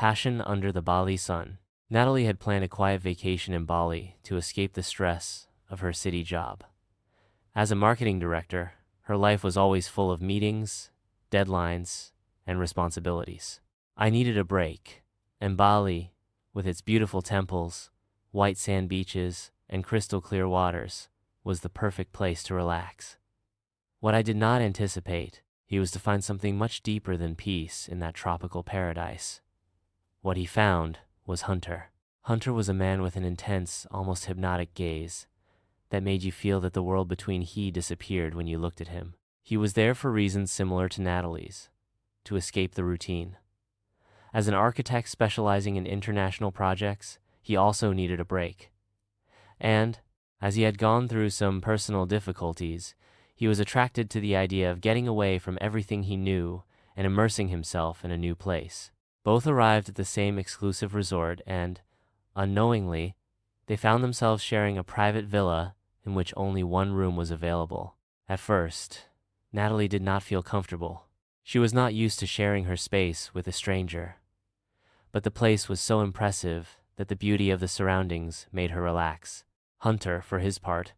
Passion under the Bali Sun. Natalie had planned a quiet vacation in Bali to escape the stress of her city job. As a marketing director, her life was always full of meetings, deadlines, and responsibilities. I needed a break, and Bali, with its beautiful temples, white sand beaches, and crystal clear waters, was the perfect place to relax. What I did not anticipate, he was to find something much deeper than peace in that tropical paradise. What he found was Hunter. Hunter was a man with an intense, almost hypnotic gaze that made you feel that the world between he disappeared when you looked at him. He was there for reasons similar to Natalie's, to escape the routine. As an architect specializing in international projects, he also needed a break. And, as he had gone through some personal difficulties, he was attracted to the idea of getting away from everything he knew and immersing himself in a new place. Both arrived at the same exclusive resort and, unknowingly, they found themselves sharing a private villa in which only one room was available. At first, Natalie did not feel comfortable. She was not used to sharing her space with a stranger. But the place was so impressive that the beauty of the surroundings made her relax. Hunter, for his part,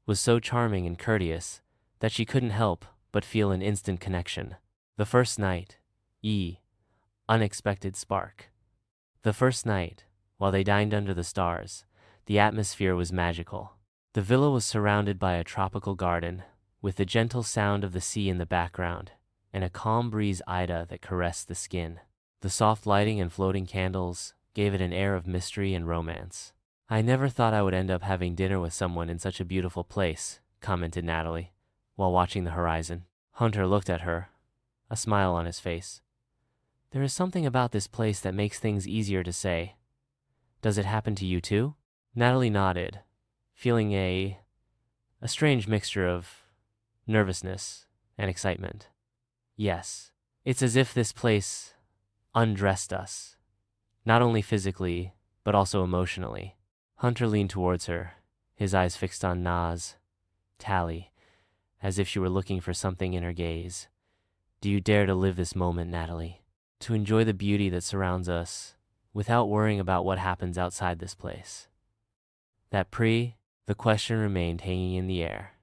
was so charming and courteous that she couldn't help but feel an instant connection. The first night, unexpected spark. The first night, while they dined under the stars, the atmosphere was magical. The villa was surrounded by a tropical garden, with the gentle sound of the sea in the background, and a calm breeze that caressed the skin. The soft lighting and floating candles gave it an air of mystery and romance. "I never thought I would end up having dinner with someone in such a beautiful place," commented Natalie, while watching the horizon. Hunter looked at her, a smile on his face. "There is something about this place that makes things easier to say. Does it happen to you too?" Natalie nodded, feeling a strange mixture of nervousness and excitement. "Yes, it's as if this place undressed us, not only physically, but also emotionally." Hunter leaned towards her, his eyes fixed on Tally, as if she were looking for something in her gaze. "Do you dare to live this moment, Natalie? To enjoy the beauty that surrounds us, without worrying about what happens outside this place?" The question remained hanging in the air,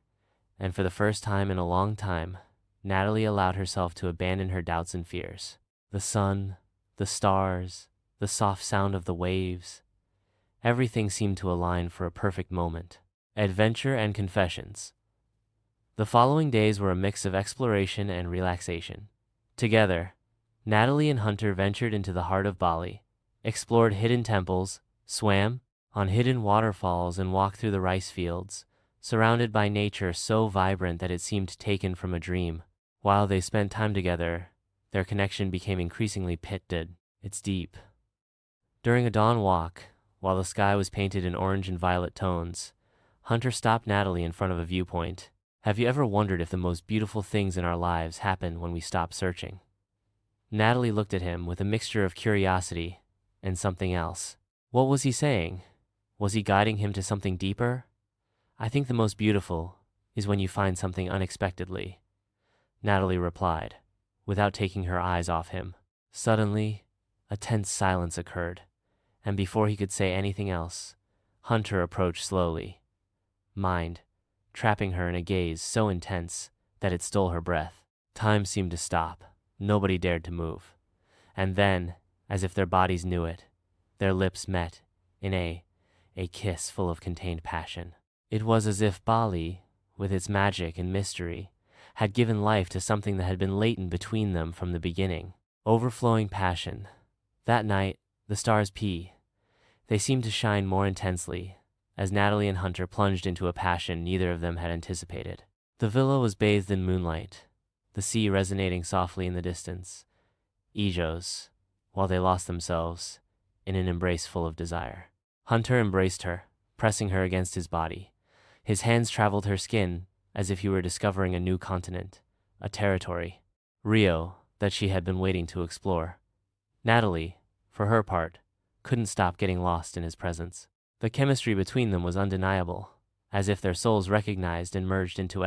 and for the first time in a long time, Natalie allowed herself to abandon her doubts and fears. The sun, the stars, the soft sound of the waves, everything seemed to align for a perfect moment. Adventure and confessions. The following days were a mix of exploration and relaxation. Together, Natalie and Hunter ventured into the heart of Bali, explored hidden temples, swam on hidden waterfalls, and walked through the rice fields, surrounded by nature so vibrant that it seemed taken from a dream. While they spent time together, their connection became increasingly pitted. It's deep. During a dawn walk, while the sky was painted in orange and violet tones, Hunter stopped Natalie in front of a viewpoint. "Have you ever wondered if the most beautiful things in our lives happen when we stop searching?" Natalie looked at him with a mixture of curiosity and something else. What was he saying? Was he guiding him to something deeper? "I think the most beautiful is when you find something unexpectedly," Natalie replied, without taking her eyes off him. Suddenly, a tense silence occurred, and before he could say anything else, Hunter approached slowly, trapping her in a gaze so intense that it stole her breath. Time seemed to stop. Nobody dared to move. And then, as if their bodies knew it, their lips met in a kiss full of contained passion. It was as if Bali, with its magic and mystery, had given life to something that had been latent between them from the beginning. Overflowing passion. That night, the stars they seemed to shine more intensely, as Natalie and Hunter plunged into a passion neither of them had anticipated. The villa was bathed in moonlight, the sea resonating softly in the distance, while they lost themselves in an embrace full of desire. Hunter embraced her, pressing her against his body. His hands traveled her skin as if he were discovering a new continent, a territory, Rio, that she had been waiting to explore. Natalie, for her part, couldn't stop getting lost in his presence. The chemistry between them was undeniable, as if their souls recognized and merged into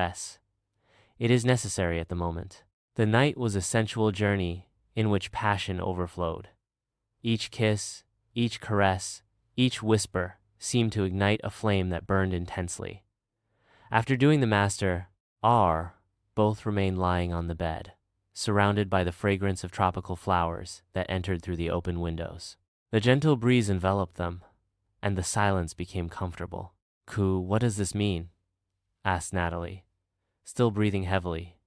It is necessary at the moment. The night was a sensual journey in which passion overflowed. Each kiss, each caress, each whisper seemed to ignite a flame that burned intensely. After doing the master, both remained lying on the bed, surrounded by the fragrance of tropical flowers that entered through the open windows. The gentle breeze enveloped them, and the silence became comfortable. What does this mean?" asked Natalie, still breathing heavily,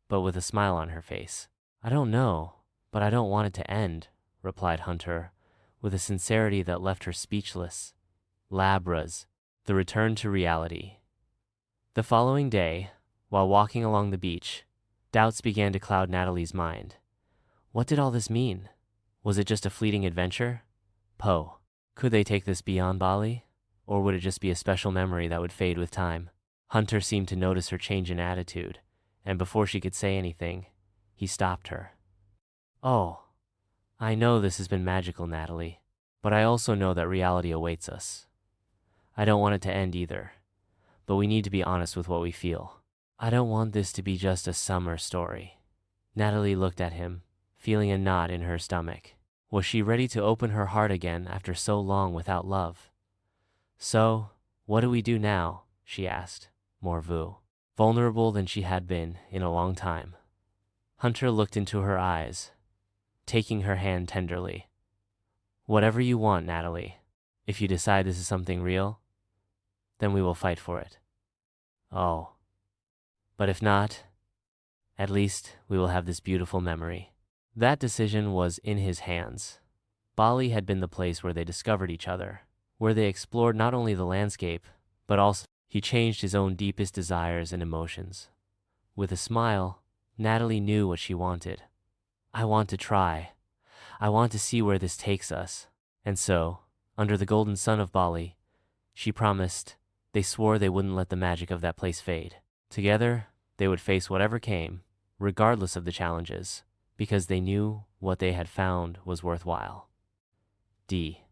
but with a smile on her face. "I don't know, but I don't want it to end," replied Hunter, with a sincerity that left her speechless. Labras, the return to reality. The following day, while walking along the beach, doubts began to cloud Natalie's mind. What did all this mean? Was it just a fleeting adventure? Could they take this beyond Bali? Or would it just be a special memory that would fade with time? Hunter seemed to notice her change in attitude, and before she could say anything, he stopped her. "Oh, I know this has been magical, Natalie, but I also know that reality awaits us. I don't want it to end either, but we need to be honest with what we feel. I don't want this to be just a summer story." Natalie looked at him, feeling a knot in her stomach. Was she ready to open her heart again after so long without love? "So, what do we do now?" she asked, more vulnerable than she had been in a long time. Hunter looked into her eyes, taking her hand tenderly. "Whatever you want, Natalie. If you decide this is something real, then we will fight for it. But if not, at least we will have this beautiful memory." That decision was in his hands. Bali had been the place where they discovered each other, where they explored not only the landscape, but also he changed his own deepest desires and emotions. With a smile, Natalie knew what she wanted. "I want to try. I want to see where this takes us." And so, under the golden sun of Bali, she promised. They swore they wouldn't let the magic of that place fade. Together, they would face whatever came, regardless of the challenges, because they knew what they had found was worthwhile. D.